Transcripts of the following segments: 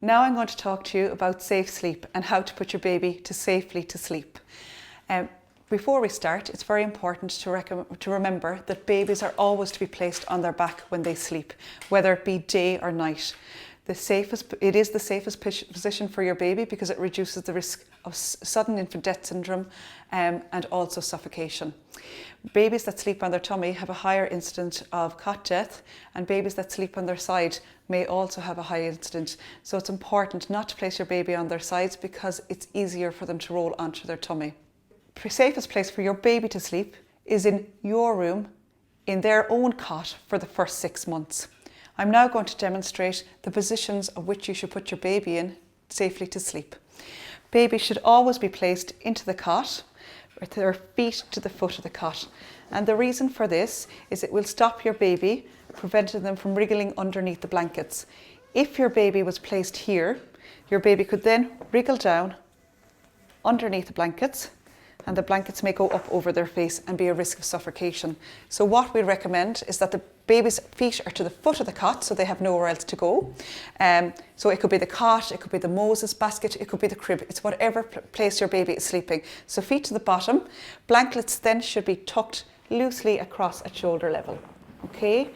Now I'm going to talk to you about safe sleep and how to put your baby safely to sleep. Before we start, it's very important to remember that babies are always to be placed on their back when they sleep, whether it be day or night. It is the safest position for your baby because it reduces the risk of sudden infant death syndrome and also suffocation. Babies that sleep on their tummy have a higher incidence of cot death, and babies that sleep on their side may also have a high incidence. So it's important not to place your baby on their sides because it's easier for them to roll onto their tummy. The safest place for your baby to sleep is in your room, in their own cot for the first 6 months. I'm now going to demonstrate the positions of which you should put your baby in safely to sleep. Babies should always be placed into the cot with their feet to the foot of the cot. And the reason for this is it will stop your baby, preventing them from wriggling underneath the blankets. If your baby was placed here, your baby could then wriggle down underneath the blankets, and the blankets may go up over their face and be a risk of suffocation. So what we recommend is that the baby's feet are to the foot of the cot so they have nowhere else to go. So it could be the cot, it could be the Moses basket, it could be the crib. It's whatever place your baby is sleeping. So feet to the bottom. Blankets then should be tucked loosely across at shoulder level. Okay?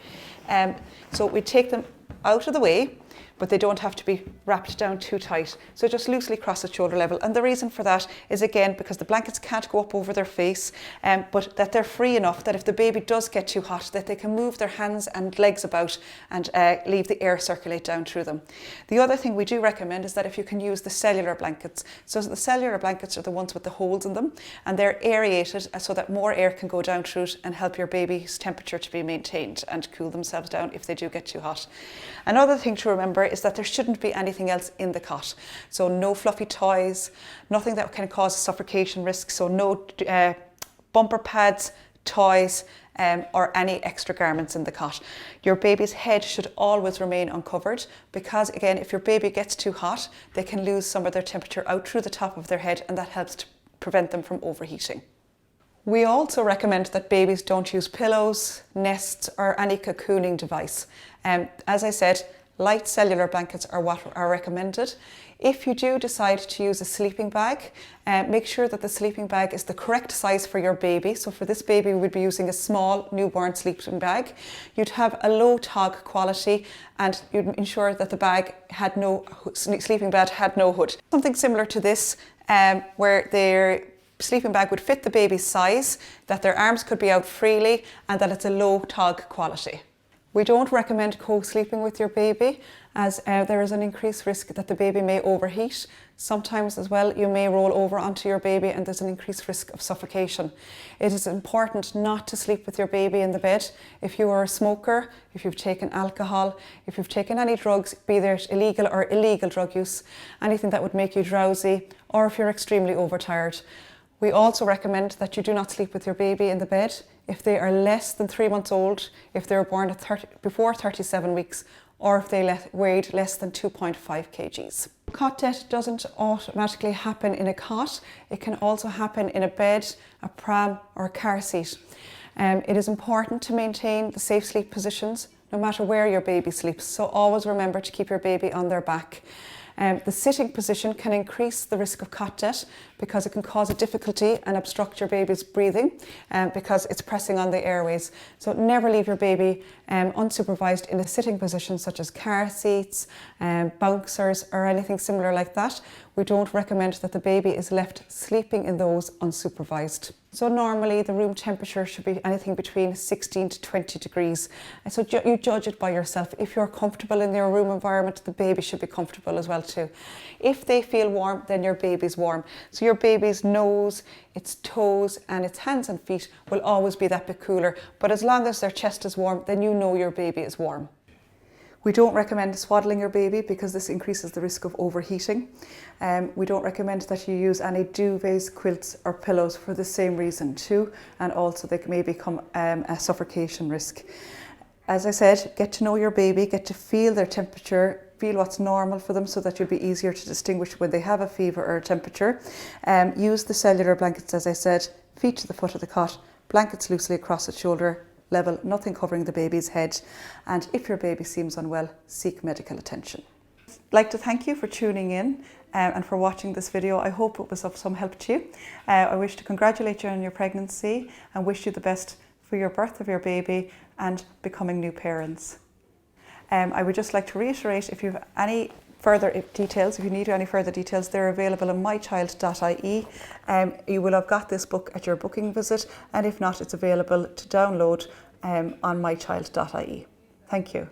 So we take them out of the way, but they don't have to be wrapped down too tight. So just loosely across the shoulder level. And the reason for that is, again, because the blankets can't go up over their face, but that they're free enough that if the baby does get too hot, that they can move their hands and legs about and leave the air circulate down through them. The other thing we do recommend is that if you can use the cellular blankets. So the cellular blankets are the ones with the holes in them, and they're aerated so that more air can go down through it and help your baby's temperature to be maintained and cool themselves down if they do get too hot. Another thing to remember is that there shouldn't be anything else in the cot. So no fluffy toys, nothing that can cause a suffocation risk. So no bumper pads, toys, or any extra garments in the cot. Your baby's head should always remain uncovered because, again, if your baby gets too hot, they can lose some of their temperature out through the top of their head, and that helps to prevent them from overheating. We also recommend that babies don't use pillows, nests, or any cocooning device. As I said, light cellular blankets are what are recommended. If you do decide to use a sleeping bag, make sure that the sleeping bag is the correct size for your baby. So for this baby, we would be using a small newborn sleeping bag. You'd have a low TOG quality, and you'd ensure that the sleeping bag had no hood. Something similar to this, where their sleeping bag would fit the baby's size, that their arms could be out freely, and that it's a low TOG quality. We don't recommend co-sleeping with your baby as there is an increased risk that the baby may overheat. Sometimes as well you may roll over onto your baby and there's an increased risk of suffocation. It is important not to sleep with your baby in the bed. If you are a smoker, if you've taken alcohol, if you've taken any drugs, be there illegal or illegal drug use, anything that would make you drowsy, or if you're extremely overtired. We also recommend that you do not sleep with your baby in the bed if they are less than 3 months old, if they were born before 37 weeks, or if they weighed less than 2.5 kgs. Cot death doesn't automatically happen in a cot. It can also happen in a bed, a pram, or a car seat. It is important to maintain the safe sleep positions no matter where your baby sleeps. So always remember to keep your baby on their back. The sitting position can increase the risk of cot death because it can cause a difficulty and obstruct your baby's breathing because it's pressing on the airways. So never leave your baby unsupervised in a sitting position such as car seats, bouncers, or anything similar like that. We don't recommend that the baby is left sleeping in those unsupervised. So normally the room temperature should be anything between 16 to 20 degrees. And so you judge it by yourself. If you're comfortable in your room environment, the baby should be comfortable as well too. If they feel warm, then your baby's warm. So your baby's nose, its toes, and its hands and feet will always be that bit cooler. But as long as their chest is warm, then you know your baby is warm. We don't recommend swaddling your baby because this increases the risk of overheating. We don't recommend that you use any duvets, quilts or pillows for the same reason too, and also they may become a suffocation risk. As I said, get to know your baby, get to feel their temperature, feel what's normal for them so that you'll be easier to distinguish when they have a fever or a temperature. Use the cellular blankets, as I said, feet to the foot of the cot, blankets loosely across the shoulder level, nothing covering the baby's head. And if your baby seems unwell, seek medical attention. I'd like to thank you for tuning in and for watching this video. I hope it was of some help to you. I wish to congratulate you on your pregnancy and wish you the best for your birth of your baby and becoming new parents. I would just like to reiterate, if you have any further details, if you need any further details, they're available on mychild.ie. You will have got this book at your booking visit, and if not, it's available to download on mychild.ie. Thank you.